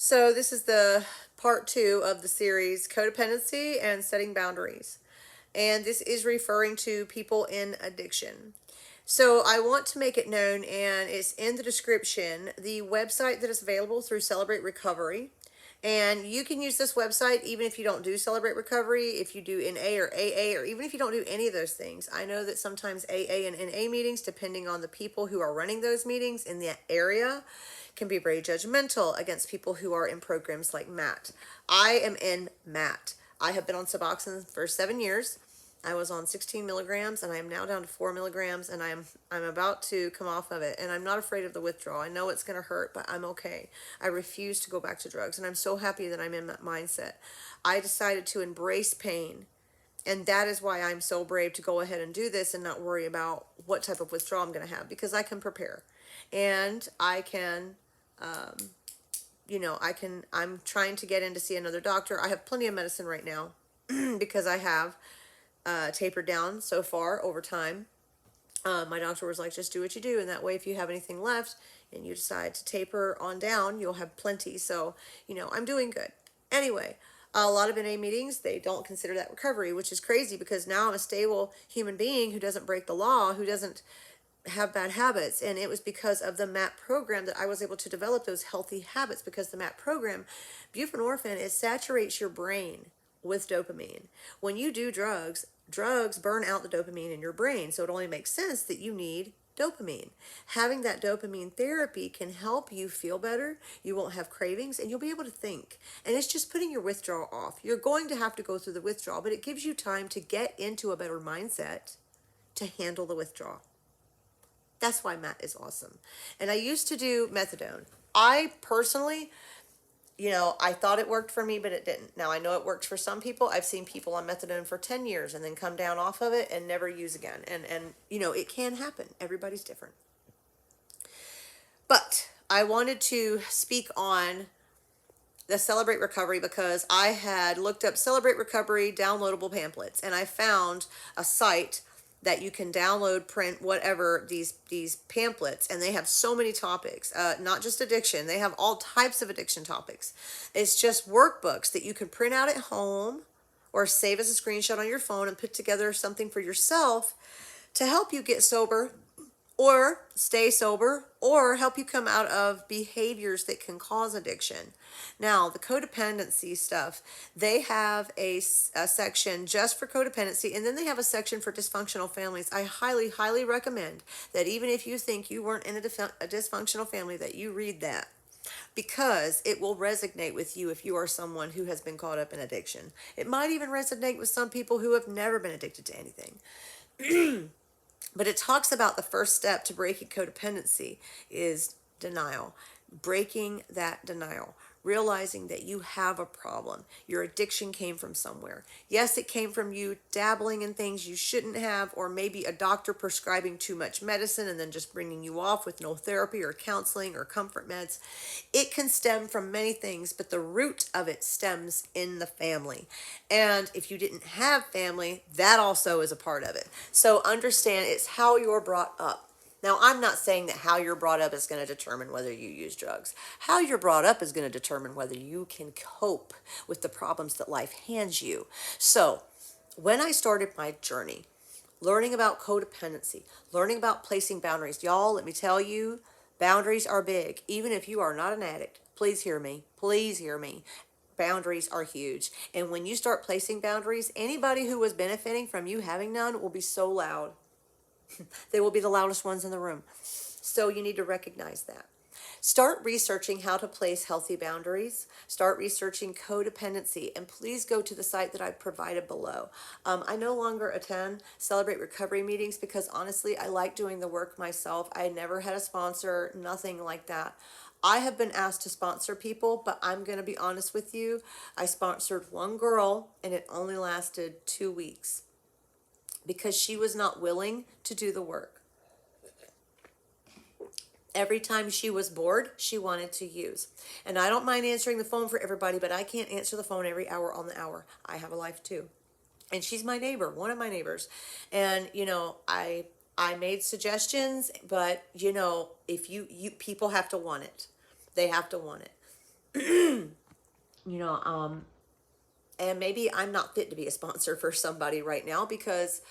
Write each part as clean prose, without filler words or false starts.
So this is the part 2 of the series, Codependency and Setting Boundaries. And this is referring to people in addiction. So I want to make it known, and it's in the description, the website that is available through Celebrate Recovery. And you can use this website even if you don't do Celebrate Recovery, if you do NA or AA, or even if you don't do any of those things. I know that sometimes AA and NA meetings, depending on the people who are running those meetings in the area, can be very judgmental against people who are in programs like MAT. I am in MAT. I have been on Suboxone for 7 years. I was on 16 milligrams and I am now down to 4 milligrams, and I'm about to come off of it, and I'm not afraid of the withdrawal. I know it's going to hurt, but I'm okay. I refuse to go back to drugs, and I'm so happy that I'm in that mindset. I decided to embrace pain, and that is why I'm so brave to go ahead and do this and not worry about what type of withdrawal I'm going to have, because I can prepare and I can I'm trying to get in to see another doctor. I have plenty of medicine right now because I have tapered down so far over time. My doctor was like, just do what you do, and that way if you have anything left and you decide to taper on down, you'll have plenty. So, I'm doing good. Anyway, a lot of NA meetings, they don't consider that recovery, which is crazy because now I'm a stable human being who doesn't break the law, who doesn't have bad habits. And it was because of the MAP program that I was able to develop those healthy habits, because the MAP program, buprenorphine, it saturates your brain with dopamine. When you do drugs burn out the dopamine in your brain, so it only makes sense that you need dopamine. Having that dopamine therapy can help you feel better. You won't have cravings and you'll be able to think. And it's just putting your withdrawal off. You're going to have to go through the withdrawal, but it gives you time to get into a better mindset to handle the withdrawal. That's why Matt is awesome. And I used to do methadone. I personally, I thought it worked for me, but it didn't. Now I know it worked for some people. I've seen people on methadone for 10 years and then come down off of it and never use again. And it can happen. Everybody's different. But I wanted to speak on the Celebrate Recovery because I had looked up Celebrate Recovery downloadable pamphlets, and I found a site that you can download, print, whatever, these pamphlets, and they have so many topics, not just addiction. They have all types of addiction topics. It's just workbooks that you can print out at home or save as a screenshot on your phone and put together something for yourself to help you get sober or stay sober, or help you come out of behaviors that can cause addiction. Now, the codependency stuff, they have a section just for codependency, and then they have a section for dysfunctional families. I highly, highly recommend that even if you think you weren't in a dysfunctional family, that you read that, because it will resonate with you if you are someone who has been caught up in addiction. It might even resonate with some people who have never been addicted to anything. But it talks about the first step to breaking codependency is denial. Breaking that denial. Realizing that you have a problem. Your addiction came from somewhere. Yes, it came from you dabbling in things you shouldn't have, or maybe a doctor prescribing too much medicine and then just bringing you off with no therapy or counseling or comfort meds. It can stem from many things, but the root of it stems in the family. And if you didn't have family, that also is a part of it. So understand, it's how you're brought up. Now, I'm not saying that how you're brought up is going to determine whether you use drugs. How you're brought up is going to determine whether you can cope with the problems that life hands you. So, when I started my journey, learning about codependency, learning about placing boundaries, y'all, let me tell you, boundaries are big. Even if you are not an addict, please hear me. Please hear me. Boundaries are huge. And when you start placing boundaries, anybody who was benefiting from you having none will be so loud. They will be the loudest ones in the room. So you need to recognize that. Start researching how to place healthy boundaries. Start researching codependency. And please go to the site that I've provided below. I no longer attend Celebrate Recovery meetings because honestly, I like doing the work myself. I never had a sponsor, nothing like that. I have been asked to sponsor people, but I'm going to be honest with you. I sponsored one girl and it only lasted 2 weeks, because she was not willing to do the work. Every time she was bored, she wanted to use. And I don't mind answering the phone for everybody, but I can't answer the phone every hour on the hour. I have a life too. And she's my neighbor, one of my neighbors. And, I made suggestions, but, if you people have to want it. They have to want it. You know, and maybe I'm not fit to be a sponsor for somebody right now because,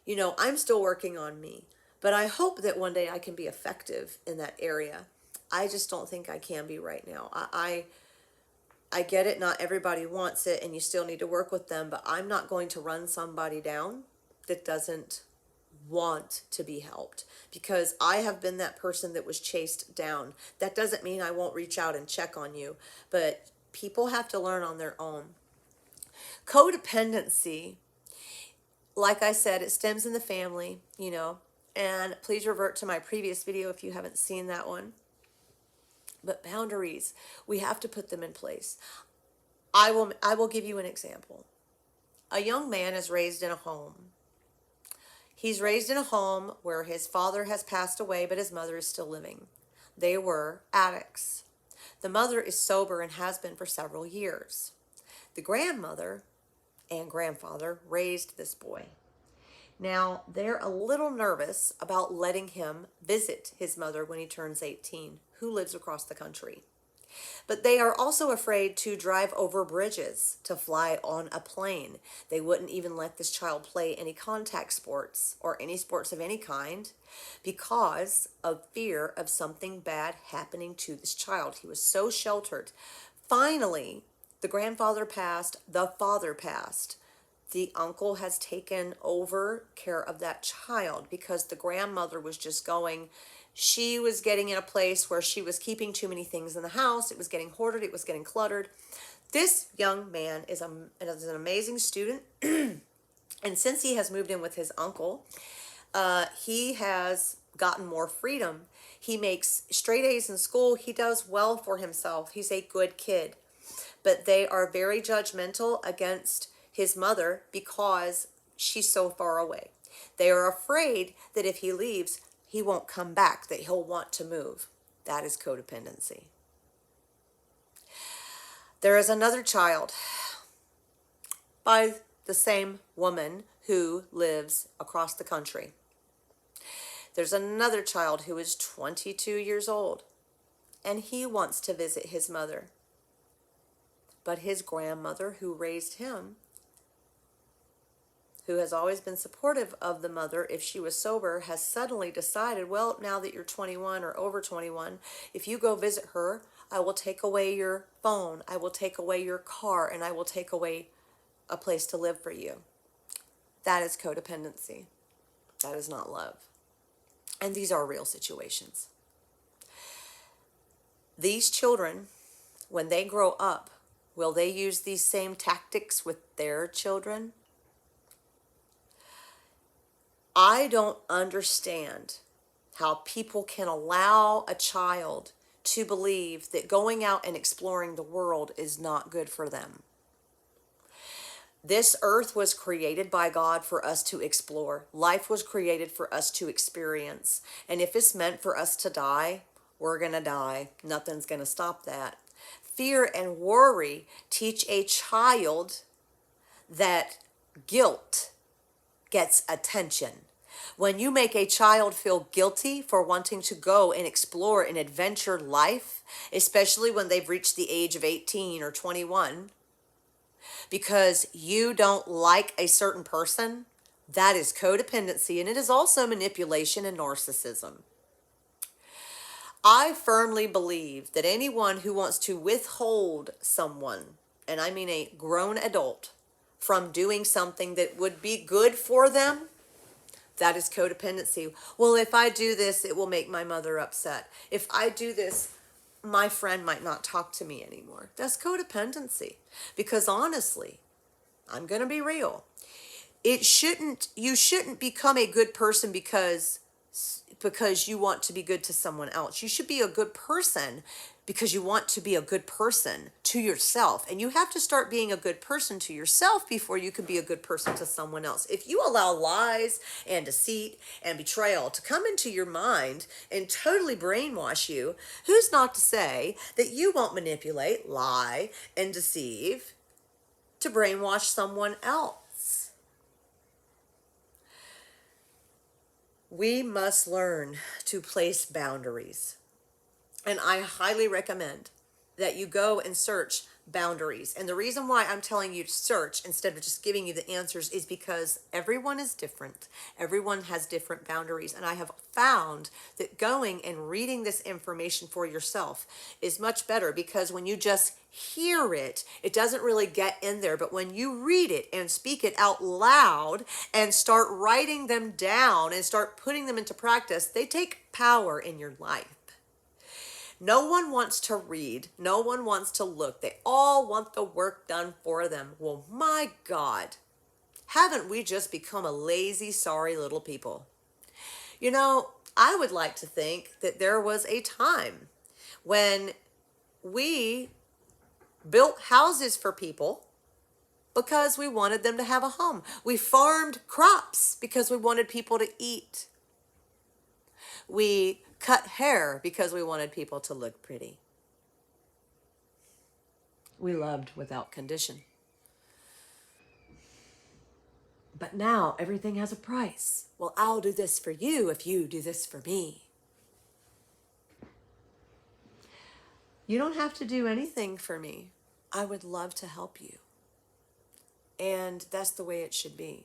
I'm still working on me. But I hope that one day I can be effective in that area. I just don't think I can be right now. I get it, not everybody wants it, and you still need to work with them, but I'm not going to run somebody down that doesn't want to be helped, because I have been that person that was chased down. That doesn't mean I won't reach out and check on you, but people have to learn on their own. Codependency, like I said, it stems in the family, and please revert to my previous video if you haven't seen that one. But boundaries, we have to put them in place. I will give you an example. A young man is raised in a home. He's raised in a home where his father has passed away, but his mother is still living. They were addicts. The mother is sober and has been for several years. The grandmother and grandfather raised this boy. Now, they're a little nervous about letting him visit his mother when he turns 18, who lives across the country. But they are also afraid to drive over bridges, to fly on a plane. They wouldn't even let this child play any contact sports or any sports of any kind because of fear of something bad happening to this child. He was so sheltered. Finally, the grandfather passed, the father passed. The uncle has taken over care of that child because the grandmother was just going, she was getting in a place where she was keeping too many things in the house. It was getting hoarded. It was getting cluttered. This young man is an amazing student. And since he has moved in with his uncle, he has gotten more freedom. He makes straight A's in school. He does well for himself. He's a good kid. But they are very judgmental against his mother because she's so far away. They are afraid that if he leaves, he won't come back, that he'll want to move. That is codependency. There is another child by the same woman who lives across the country. There's another child who is 22 years old, and he wants to visit his mother. But his grandmother, who raised him, who has always been supportive of the mother if she was sober, has suddenly decided, well, now that you're 21 or over 21, if you go visit her, I will take away your phone, I will take away your car, and I will take away a place to live for you. That is codependency. That is not love. And these are real situations. These children, when they grow up, will they use these same tactics with their children? I don't understand how people can allow a child to believe that going out and exploring the world is not good for them. This earth was created by God for us to explore. Life was created for us to experience. And if it's meant for us to die, we're going to die. Nothing's going to stop that. Fear and worry teach a child that guilt gets attention. When you make a child feel guilty for wanting to go and explore and adventure life, especially when they've reached the age of 18 or 21, because you don't like a certain person, that is codependency, and it is also manipulation and narcissism. I firmly believe that anyone who wants to withhold someone, and I mean a grown adult, from doing something that would be good for them, that is codependency. Well, if I do this, it will make my mother upset. If I do this, my friend might not talk to me anymore. That's codependency. Because honestly, I'm going to be real. You shouldn't become a good person because you want to be good to someone else. You should be a good person because you want to be a good person to yourself. And you have to start being a good person to yourself before you can be a good person to someone else. If you allow lies and deceit and betrayal to come into your mind and totally brainwash you, who's not to say that you won't manipulate, lie, and deceive to brainwash someone else? We must learn to place boundaries. And I highly recommend that you go and search boundaries. And the reason why I'm telling you to search instead of just giving you the answers is because everyone is different. Everyone has different boundaries. And I have found that going and reading this information for yourself is much better, because when you just hear it, it doesn't really get in there. But when you read it and speak it out loud and start writing them down and start putting them into practice, they take power in your life. No one wants to read. No one wants to look. They all want the work done for them. Well, my God, haven't we just become a lazy, sorry little people? You know, I would like to think that there was a time when we built houses for people because we wanted them to have a home. We farmed crops because we wanted people to eat. We cut hair because we wanted people to look pretty. We loved without condition. But now everything has a price. Well, I'll do this for you if you do this for me. You don't have to do anything for me. I would love to help you. And that's the way it should be.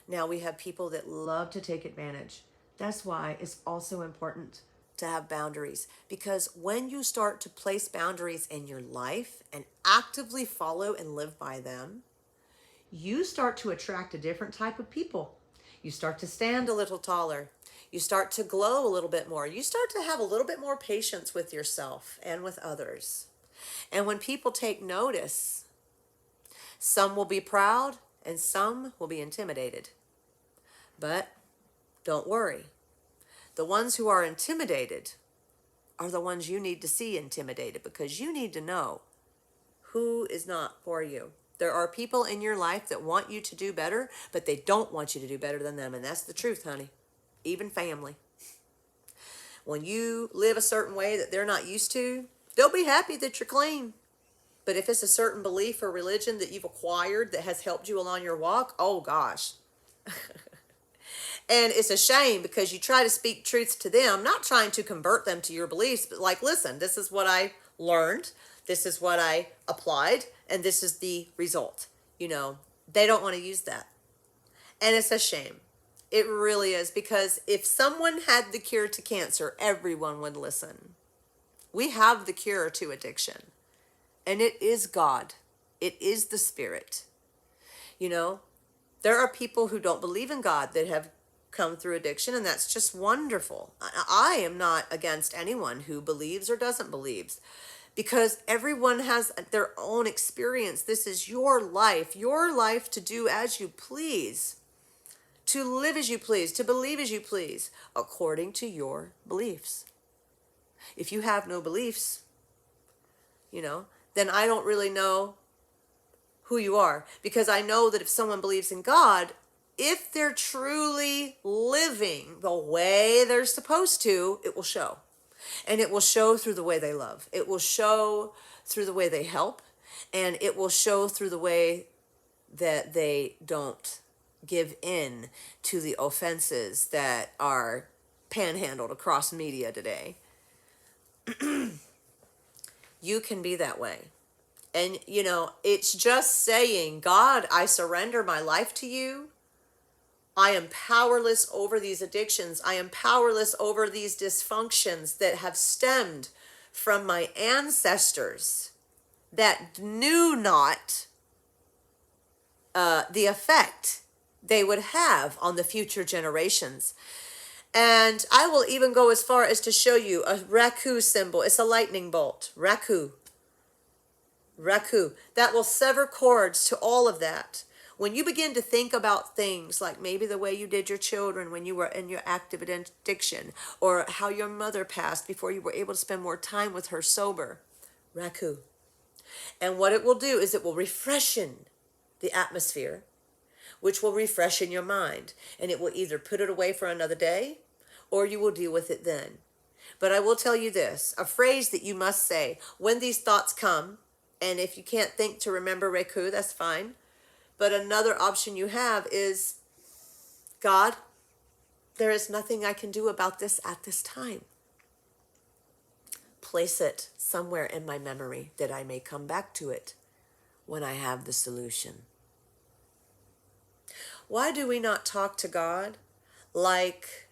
Now we have people that love to take advantage. That's why it's also important to have boundaries, because when you start to place boundaries in your life and actively follow and live by them, you start to attract a different type of people. You start to stand a little taller. You start to glow a little bit more. You start to have a little bit more patience with yourself and with others. And when people take notice, some will be proud and some will be intimidated. But don't worry. The ones who are intimidated are the ones you need to see intimidated, because you need to know who is not for you. There are people in your life that want you to do better, but they don't want you to do better than them. And that's the truth, honey. Even family. When you live a certain way that they're not used to, they'll be happy that you're clean. But if it's a certain belief or religion that you've acquired that has helped you along your walk, oh gosh. And it's a shame, because you try to speak truths to them, not trying to convert them to your beliefs, but like, listen, this is what I learned. This is what I applied. And this is the result. You know, they don't want to use that. And it's a shame. It really is, because if someone had the cure to cancer, everyone would listen. We have the cure to addiction. And it is God. It is the Spirit. You know, there are people who don't believe in God that have come through addiction, and that's just wonderful. I am not against anyone who believes or doesn't believe, because everyone has their own experience. This is your life to do as you please, to live as you please, to believe as you please, according to your beliefs. If you have no beliefs, you know, then I don't really know who you are, because I know that if someone believes in God, if they're truly living the way they're supposed to, it will show. And it will show through the way they love. It will show through the way they help. And it will show through the way that they don't give in to the offenses that are panhandled across media today. You can be that way. And, you know, it's just saying, God, I surrender my life to you. I am powerless over these addictions. I am powerless over these dysfunctions that have stemmed from my ancestors that knew not the effect they would have on the future generations. And I will even go as far as to show you a raku symbol. It's a lightning bolt. Raku. That will sever cords to all of that. When you begin to think about things like maybe the way you did your children when you were in your active addiction, or how your mother passed before you were able to spend more time with her sober, raku. And what it will do is it will refreshen the atmosphere, which will refreshen your mind. And it will either put it away for another day, or you will deal with it then. But I will tell you this, a phrase that you must say when these thoughts come, and if you can't think to remember raku, that's fine. But another option you have is, God, there is nothing I can do about this at this time. place it somewhere in my memory that I may come back to it when I have the solution. Why do we not talk to God like,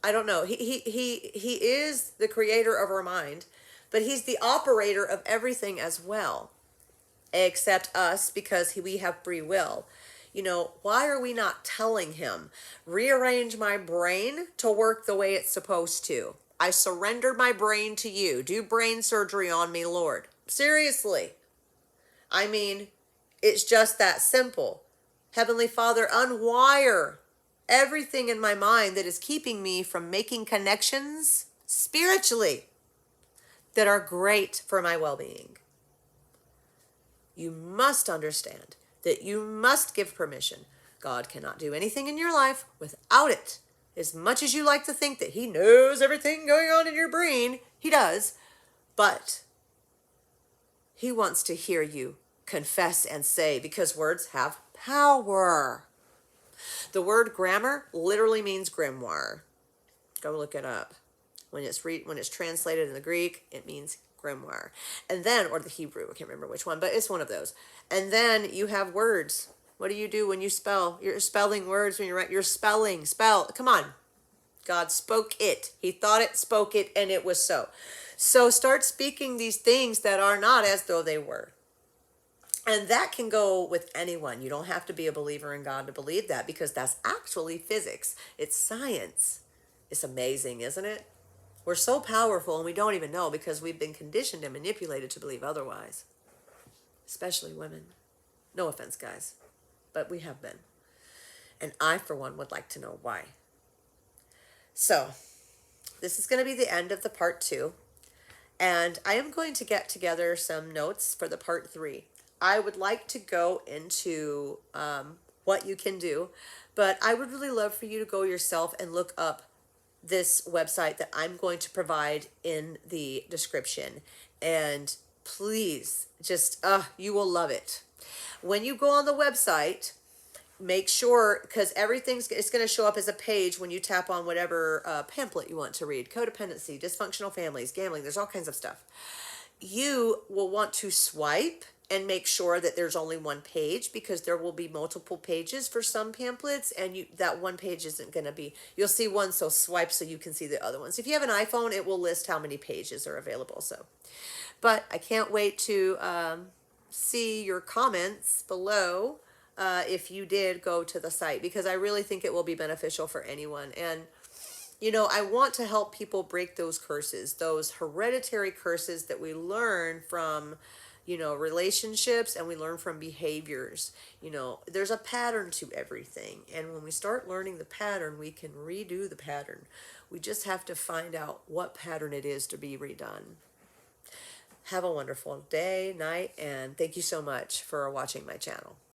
I don't know, he is the creator of our mind, but he's the operator of everything as well, except us, because we have free will. Why are we not telling him, rearrange my brain to work the way it's supposed to? I surrender my brain to you. Do brain surgery on me, Lord. Seriously. I mean, it's just that simple. Heavenly Father, unwire everything in my mind that is keeping me from making connections spiritually that are great for my well-being. You must understand that you must give permission. God cannot do anything in your life without it. As much as you like to think that he knows everything going on in your brain, he does. But he wants to hear you confess and say, because words have power. The word grammar literally means grimoire. Go look it up. When it's translated in the Greek, it means grimoire. And then, or the Hebrew, I can't remember which one, but it's one of those. And then you have words. What do you do when you spell? You're spelling words when you write. You're spelling. Come on. God spoke it. He thought it, spoke it, and it was so. So start speaking these things that are not as though they were. And that can go with anyone. You don't have to be a believer in God to believe that, because that's actually physics. It's science. It's amazing, isn't it? We're so powerful and we don't even know, because we've been conditioned and manipulated to believe otherwise. Especially women. No offense, guys, but we have been. And I, for one, would like to know why. So, this is going to be the end of the part 2. And I am going to get together some notes for the part 3. I would like to go into what you can do, but I would really love for you to go yourself and look up this website that I'm going to provide in the description. And please, just, you will love it. When you go on the website, make sure, because it's going to show up as a page when you tap on whatever pamphlet you want to read. Codependency, dysfunctional families, gambling, there's all kinds of stuff. You will want to swipe and make sure that there's only one page, because there will be multiple pages for some pamphlets, and that one page isn't going to be, you'll see one, so swipe so you can see the other ones. If you have an iPhone, it will list how many pages are available. But I can't wait to see your comments below if you did go to the site, because I really think it will be beneficial for anyone. And I want to help people break those curses, those hereditary curses that we learn from relationships, and we learn from behaviors. There's a pattern to everything. And when we start learning the pattern, we can redo the pattern. We just have to find out what pattern it is to be redone. Have a wonderful day, night, and thank you so much for watching my channel.